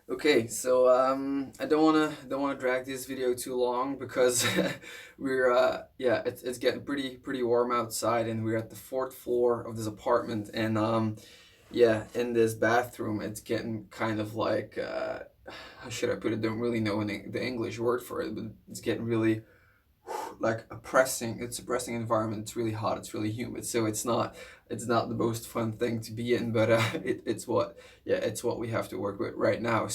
Okay, so I don't wanna drag this video too long because we're yeah, it's getting pretty warm outside, and we're at the fourth floor of this apartment, and yeah, in this bathroom it's getting kind of like how should I put it? Don't really know the English word for it, but it's getting really like oppressing. It's oppressing environment. It's really hot. It's really humid. So it's not the most fun thing to be in, but it's what yeah, it's what we have to work with right now.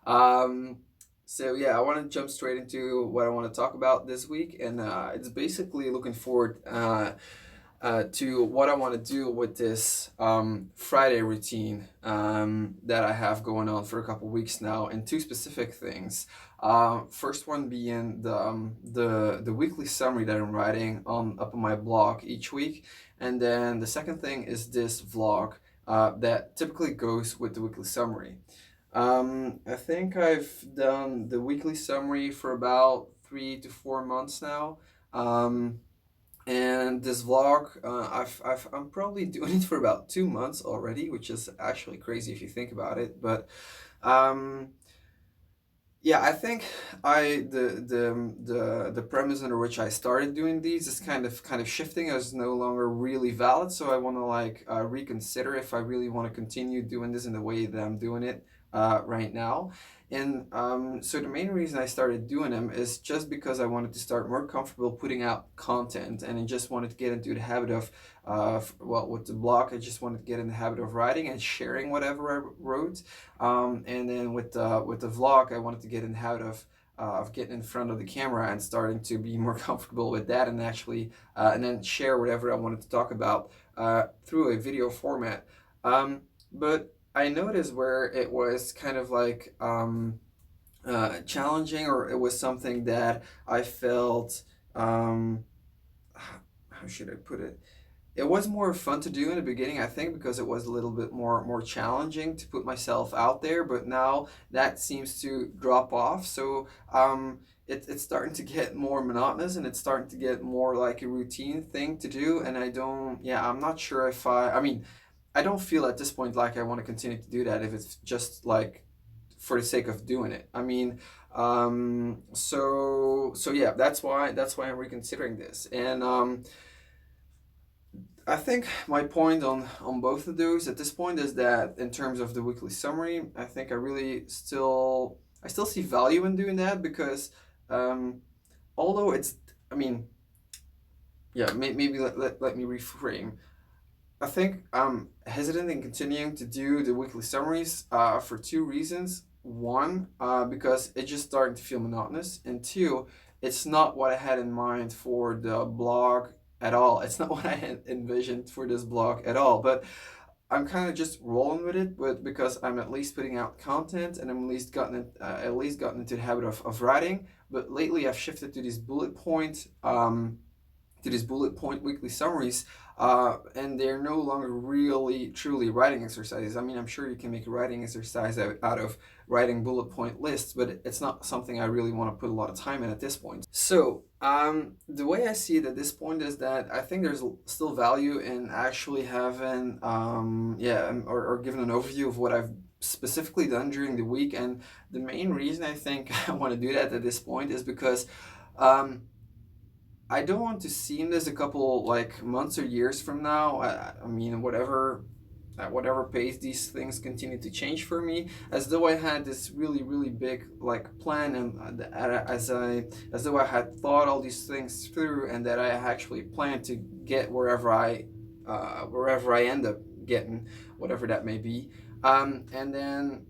Um so yeah, I want to jump straight into what I want to talk about this week, and it's basically looking forward to what I want to do with this Friday routine that I have going on for a couple weeks now, and two specific things. First one being the weekly summary that I'm writing on up on my blog each week, and then the second thing is this vlog that typically goes with the weekly summary. I think I've done the weekly summary for about 3 to 4 months now. And this vlog, I'm probably doing it for about 2 months already, which is actually crazy if you think about it. But um, yeah, I think the premise under which I started doing these is kind of shifting as no longer really valid. So I want to like reconsider if I really want to continue doing this in the way that I'm doing it right now. And so the main reason I started doing them is just because I wanted to start more comfortable putting out content, and I just wanted to get into the habit of well, with the blog, I just wanted to get in the habit of writing and sharing whatever I wrote. And then with the vlog, I wanted to get in the habit of getting in front of the camera and starting to be more comfortable with that, and actually and then share whatever I wanted to talk about through a video format. But I noticed where it was kind of like challenging, or it was something that I felt how should I put it? It was more fun to do in the beginning, I think, because it was a little bit more challenging to put myself out there. But now that seems to drop off. So it's starting to get more monotonous, and it's starting to get more like a routine thing to do. And I don't, yeah, I'm not sure if I mean, I don't feel at this point like I want to continue to do that if it's just like for the sake of doing it. I mean, so yeah, that's why I'm reconsidering this. And I think my point on both of those at this point is that in terms of the weekly summary, I think I still see value in doing that, because um, although it's, I mean, yeah, maybe let me reframe. I think I'm hesitant in continuing to do the weekly summaries for two reasons. One, because it's just starting to feel monotonous, and two, it's not what I had in mind for the blog at all. It's not what I had envisioned for this blog at all. But I'm kind of just rolling with it, but because I'm at least putting out content, and I'm at least gotten into the habit of writing. But lately, I've shifted to these bullet point weekly summaries, and they're no longer really truly writing exercises. I mean, I'm sure you can make a writing exercise out of writing bullet point lists, but it's not something I really want to put a lot of time in at this point. So the way I see it at this point is that I think there's still value in actually having or giving an overview of what I've specifically done during the week. And the main reason I think I want to do that at this point is because um, I don't want to seem this a couple like months or years from now. I mean, whatever at whatever pace these things continue to change for me, as though I had this really big like plan, and as though I had thought all these things through, and that I actually planned to get wherever I end up getting, whatever that may be. And then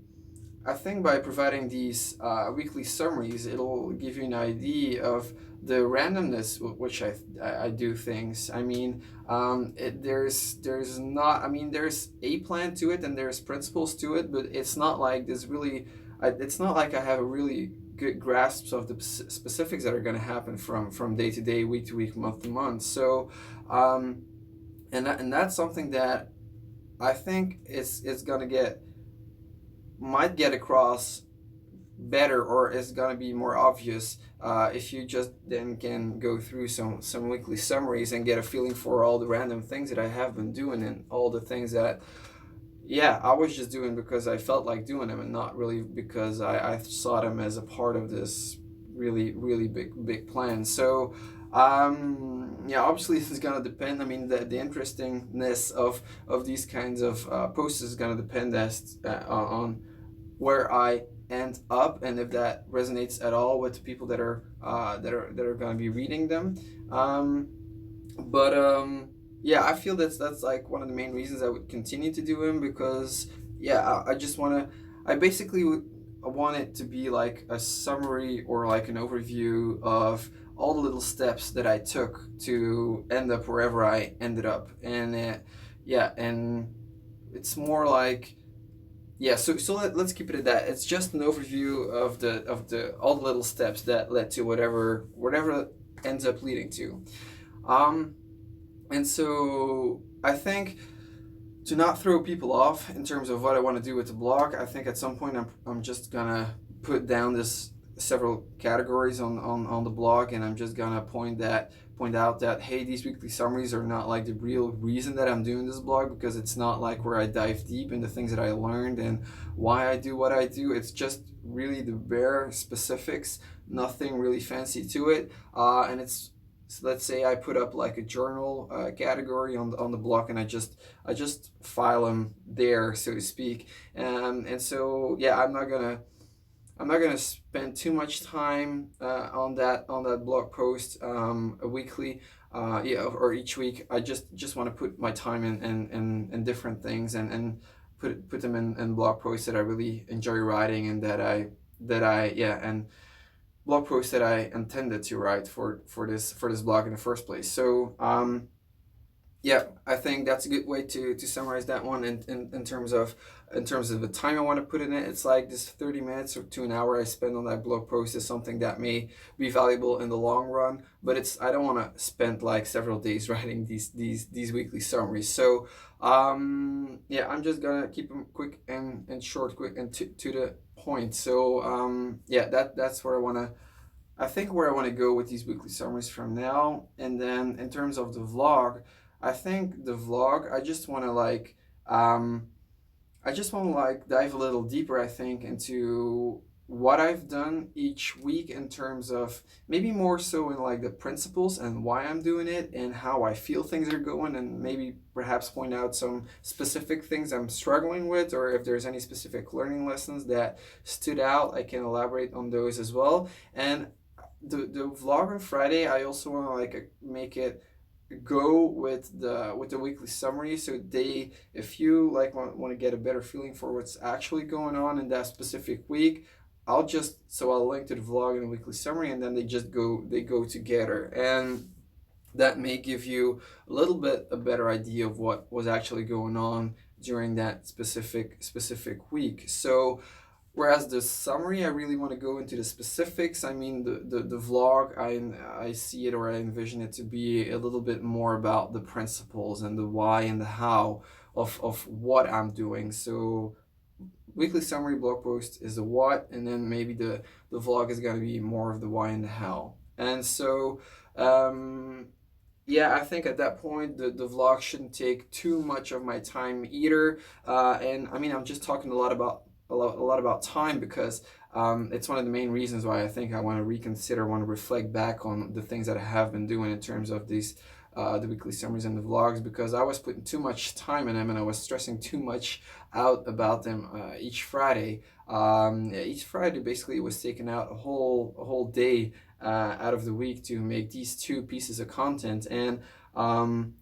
I think by providing these weekly summaries, it'll give you an idea of the randomness with which I do things. I mean, there's not. I mean, there's a plan to it, and there's principles to it, but it's not like this really. It's not like I have a really good grasp of the specifics that are going to happen from day to day, week to week, month to month. So, um, and that's something that I think is going to get might get across better, or is gonna be more obvious if you just then can go through some weekly summaries and get a feeling for all the random things that I have been doing, and all the things that yeah, I was just doing because I felt like doing them, and not really because I saw them as a part of this really big plan. So yeah, obviously this is gonna depend. I mean, the interestingness of these kinds of posts is gonna depend as on where I end up, and if that resonates at all with the people that are gonna be reading them. Um, but yeah, I feel that's like one of the main reasons I would continue to do them, because yeah, I just want to, I basically would, I want it to be like a summary or like an overview of all the little steps that I took to end up wherever I ended up. And yeah, and it's more like, yeah, so let's keep it at that. It's just an overview of the all the little steps that led to whatever ends up leading to. um and so I think, to not throw people off in terms of what I want to do with the blog, I think at some point I'm just gonna put down this several categories on the blog, and I'm just gonna point out that, hey, these weekly summaries are not like the real reason that I'm doing this blog, because it's not like where I dive deep into things that I learned and why I do what I do. It's just really the bare specifics, nothing really fancy to it. And it's, so let's say I put up like a journal category on the blog, and I just file them there, so to speak. And so yeah, I'm not gonna spend too much time on that blog post weekly, yeah, or each week. I just want to put my time in different things, and put them in blog posts that I really enjoy writing, and that I yeah, and blog posts that I intended to write for this blog in the first place. So yeah, I think that's a good way to summarize that one in terms of the time I want to put in it. It's like this 30 minutes or to an hour I spend on that blog post is something that may be valuable in the long run, but it's, I don't want to spend like several days writing these weekly summaries. So yeah, I'm just gonna keep them quick and short, quick and to the point. So yeah, that's where I want to go with these weekly summaries from now. And then in terms of the vlog, I think the vlog, um, I just want to like dive a little deeper, I think, into what I've done each week, in terms of maybe more so in like the principles and why I'm doing it and how I feel things are going, and maybe perhaps point out some specific things I'm struggling with, or if there's any specific learning lessons that stood out, I can elaborate on those as well. And the vlog on Friday, I also want to like make it go with the weekly summary, so they, if you like want to get a better feeling for what's actually going on in that specific week, I'll link to the vlog and the weekly summary, and then they go together, and that may give you a little bit a better idea of what was actually going on during that specific week. So whereas the summary, I really want to go into the specifics. I mean, the vlog, I see it, or I envision it to be a little bit more about the principles and the why and the how of what I'm doing. So weekly summary blog post is the what, and then maybe the vlog is going to be more of the why and the how. And so um, yeah, I think at that point the vlog shouldn't take too much of my time either. And I mean, I'm just talking a lot about time, because it's one of the main reasons why I think I want to reconsider, want to reflect back on the things that I have been doing in terms of these the weekly summaries and the vlogs, because I was putting too much time in them, and I was stressing too much out about them each Friday. Each Friday basically was taking out a whole day out of the week to make these two pieces of content, and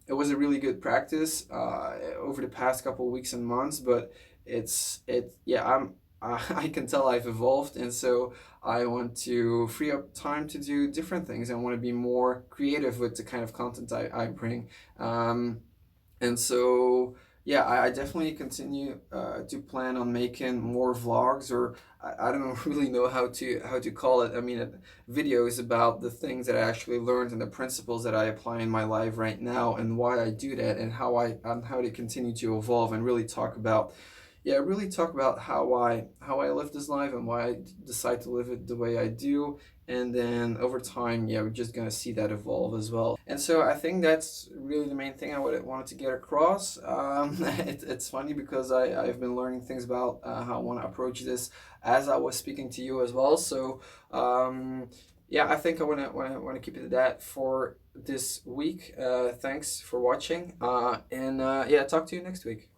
it was a really good practice over the past couple of weeks and months. But yeah, I can tell I've evolved, and so I want to free up time to do different things. I want to be more creative with the kind of content I bring. And so yeah, I definitely continue to plan on making more vlogs, or I don't really know how to call it. I mean, videos about the things that I actually learned and the principles that I apply in my life right now, and why I do that, and how they continue to evolve, and really talk about yeah, really talk about how I live this life and why I decide to live it the way I do. And then over time, yeah, we're just gonna see that evolve as well. And so I think that's really the main thing I wanted to get across. It's funny because I've been learning things about how I want to approach this as I was speaking to you as well. So yeah, I think I wanna keep it at that for this week. Thanks for watching, and yeah, talk to you next week.